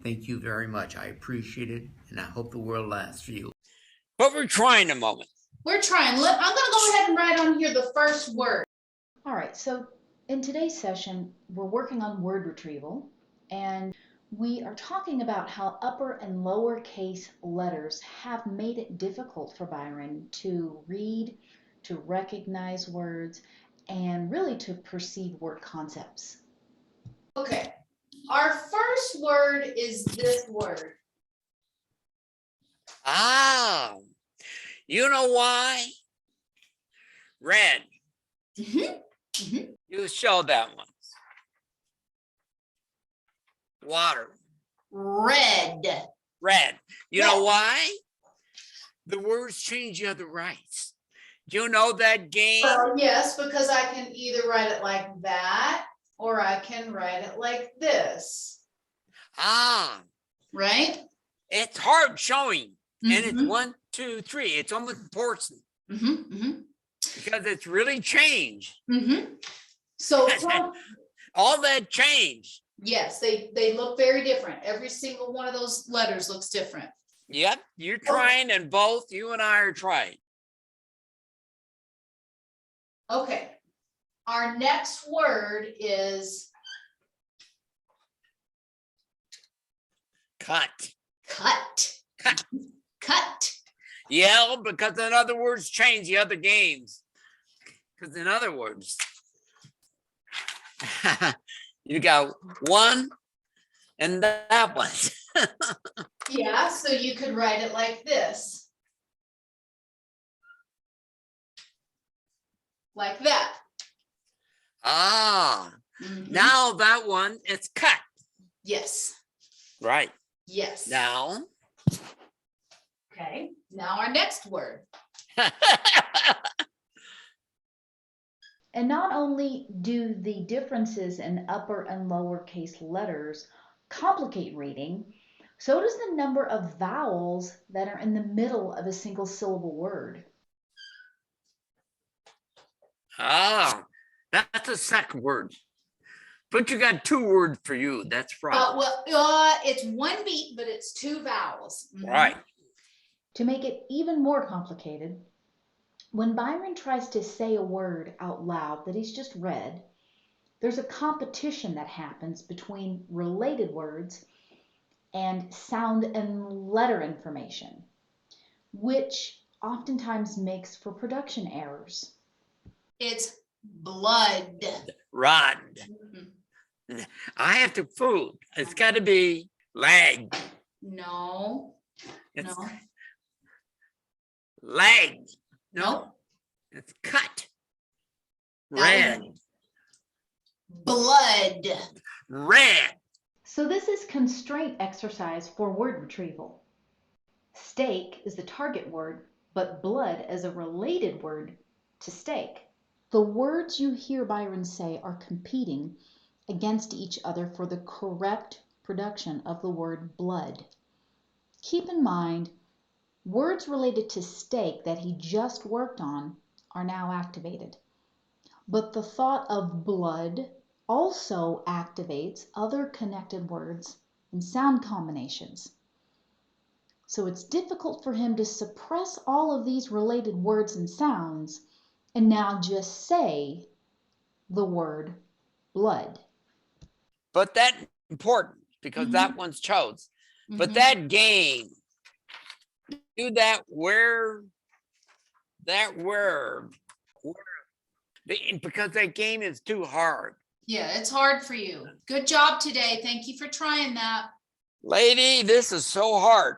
Thank you very much. I appreciate it, and I hope the world lasts for you. But we're trying a moment. We're trying. I'm going to go ahead and write on here the first word. All right, so in today's session, we're working on word retrieval, and we are talking about how upper and lower case letters have made it difficult for Byron to read, to recognize words, and really to perceive word concepts. Okay, our first word is this word. Ah, you know why? Red. You showed that one. Water. Red. Red. You Red. know why? The words change the other rights. Do you know that game? Well, yes, because I can either write it like that or I can write it like this. Ah, Right? it's hard showing. And it's 1, 2, 3. It's almost important because it's really changed. So all that change. yes, they look very different. Every single one of those letters looks different. Yep, you're trying, and both you and I are trying. Okay, our next word is Cut. cut. Cut. Cut. Yeah, because in other words, change the other games. Because in other words, you got one and that one. Yeah, so you could write it like this. Like that. Ah, now that one, it's cut. Yes. Right. Yes. Now. Okay, now our next word. And not only do the differences in upper and lower case letters complicate reading, so does the number of vowels that are in the middle of a single syllable word. Ah, that's a second word. But you got 2 words for you. That's right. It's one beat, but it's 2 vowels. Right. To make it even more complicated, when Byron tries to say a word out loud that he's just read, there's a competition that happens between related words and sound and letter information, which oftentimes makes for production errors. It's blood. Rod. I have to food. It's got to be leg. No. It's No. leg. Nope. It's cut. Red. Blood. Red. So this is constraint exercise for word retrieval. Steak is the target word, but blood is a related word to steak. The words you hear Byron say are competing against each other for the correct production of the word blood. Keep in mind, words related to steak that he just worked on are now activated. But the thought of blood also activates other connected words and sound combinations. So it's difficult for him to suppress all of these related words and sounds and now just say the word blood. But that's important because that one's chose. But that game, do that where, because that game is too hard. Yeah, it's hard for you. Good job today. Thank you for trying that. Lady, this is so hard.